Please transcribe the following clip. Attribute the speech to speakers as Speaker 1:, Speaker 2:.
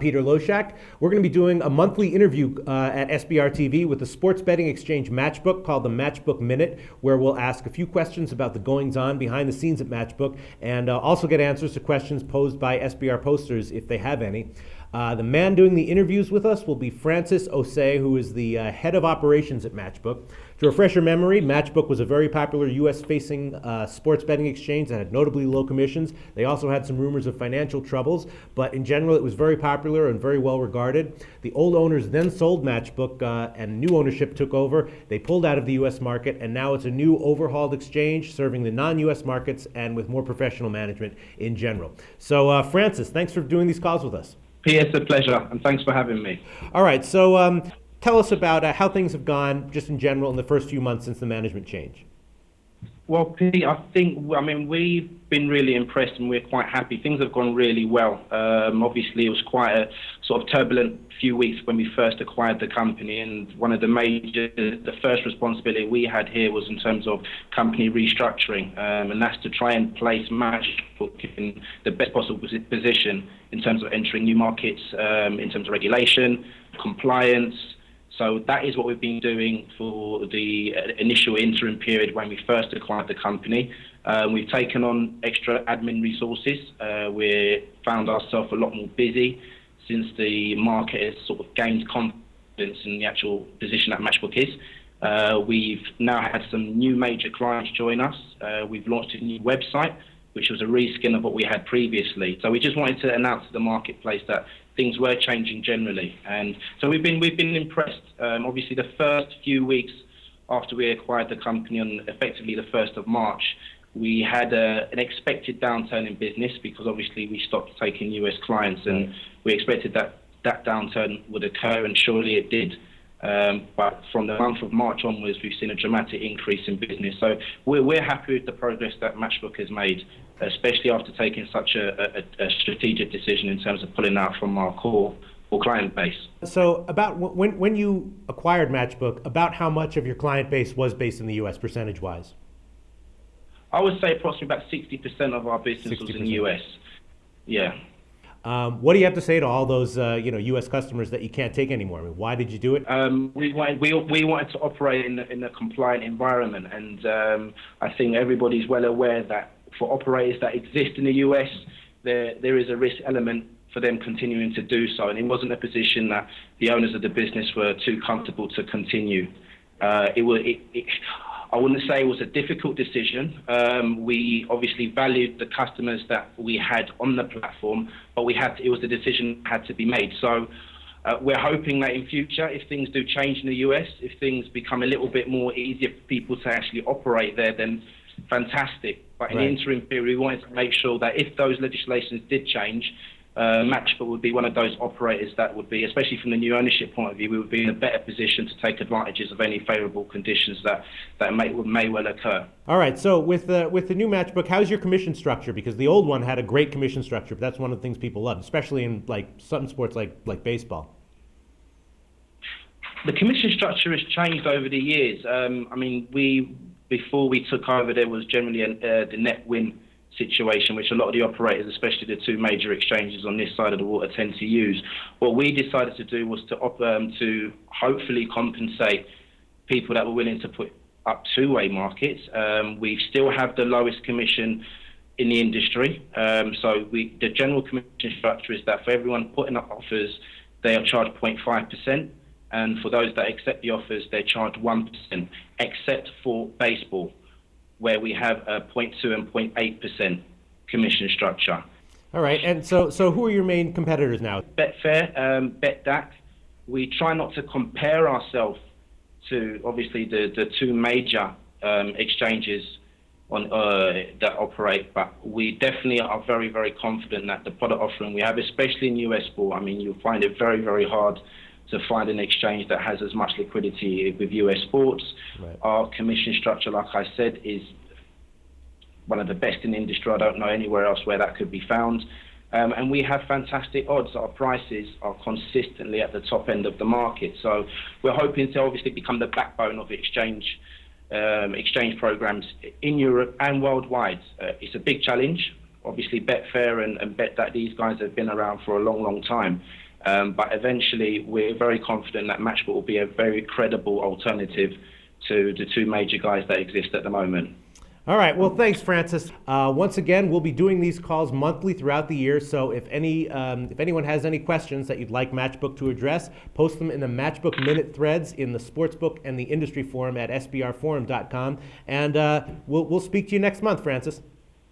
Speaker 1: Peter Loshak. We're going to be doing a monthly interview at SBRtv with the sports betting exchange Matchbook called the Matchbook Minute, where we'll ask a few questions about the goings-on behind the scenes at Matchbook and also get answers to questions posed by SBR posters if they have any. The man doing the interviews with us will be Francis Osei, who is the head of operations at Matchbook. To refresh your memory, Matchbook was a very popular U.S.-facing sports betting exchange that had notably low commissions. They also had some rumors of financial troubles, but in general it was very popular and very well regarded. The old owners then sold Matchbook and new ownership took over. They pulled out of the U.S. market, and now it's a new overhauled exchange serving the non-U.S. markets and with more professional management in general. So Francis, thanks for doing these calls with us.
Speaker 2: Peter, it's a pleasure, and thanks for having me.
Speaker 1: All right, so tell us about how things have gone, just in general, in the first few months since the management change.
Speaker 2: Well, Pete, I mean, we've been really impressed and we're quite happy. Things have gone really well. Obviously, it was quite a sort of turbulent few weeks when we first acquired the company, and one of the first responsibility we had here was in terms of company restructuring, and that's to try and place Matchbook in the best possible position in terms of entering new markets, in terms of regulation, compliance. So that is what we've been doing for the initial interim period when we first acquired the company. We've taken on extra admin resources. We found ourselves a lot more busy since the market has sort of gained confidence in the actual position that Matchbook is. We've now had some new major clients join us. We've launched a new website, which was a reskin of what we had previously. So we just wanted to announce to the marketplace that things were changing generally, and so we've been impressed. Obviously, the first few weeks after we acquired the company on effectively the 1st of March, we had an expected downturn in business because obviously we stopped taking US clients, and we expected that downturn would occur, and surely it did. But from the month of March onwards, we've seen a dramatic increase in business. So we're happy with the progress that Matchbook has made, especially after taking such a strategic decision in terms of pulling out from our core client base.
Speaker 1: So about when you acquired Matchbook, about how much of your client base was based in the U.S. percentage-wise?
Speaker 2: I would say approximately about 60% of our business 60%. Was in the U.S. Yeah.
Speaker 1: What do you have to say to all those U.S. customers that you can't take anymore? I mean, why did you do it?
Speaker 2: We wanted to operate in a compliant environment, and I think everybody's well aware that for operators that exist in the U.S., there is a risk element for them continuing to do so, and it wasn't a position that the owners of the business were too comfortable to continue. I wouldn't say it was a difficult decision. We obviously valued the customers that we had on the platform, but it was a decision that had to be made. So we're hoping that in future, if things do change in the US, if things become a little bit more easier for people to actually operate there, then fantastic. But in the interim period, we wanted to make sure that if those legislations did change, Matchbook would be one of those operators that would be, especially from the new ownership point of view, we would be in a better position to take advantages of any favourable conditions that may well occur.
Speaker 1: All right. So with the new Matchbook, how's your commission structure? Because the old one had a great commission structure, but that's one of the things people love, especially in some sports like baseball.
Speaker 2: The commission structure has changed over the years. I mean, before we took over, there was generally the net win situation, which a lot of the operators, especially the two major exchanges on this side of the water, tend to use. What we decided to do was to hopefully compensate people that were willing to put up two-way markets. We still have the lowest commission in the industry. So the general commission structure is that for everyone putting up offers, they are charged 0.5%, and for those that accept the offers, they're charged 1%, except for baseball, where we have a 0.2 and 0.8% commission structure.
Speaker 1: All right, and so who are your main competitors now?
Speaker 2: Betfair, BetDAC. We try not to compare ourselves to, obviously, the two major exchanges that operate, but we definitely are very, very confident that the product offering we have, especially in US sport, I mean, you'll find it very, very hard to find an exchange that has as much liquidity with US sports. Right. Our commission structure, like I said, is one of the best in the industry. I don't know anywhere else where that could be found. And we have fantastic odds. Our prices are consistently at the top end of the market. So we're hoping to obviously become the backbone of exchange programs in Europe and worldwide. It's a big challenge. Obviously, Betfair and BetDAC, these guys have been around for a long, long time. But eventually, we're very confident that Matchbook will be a very credible alternative to the two major guys that exist at the moment.
Speaker 1: All right. Well, thanks, Francis. Once again, we'll be doing these calls monthly throughout the year. So if anyone has any questions that you'd like Matchbook to address, post them in the Matchbook Minute threads in the Sportsbook and the Industry Forum at SBRforum.com. And we'll speak to you next month, Francis.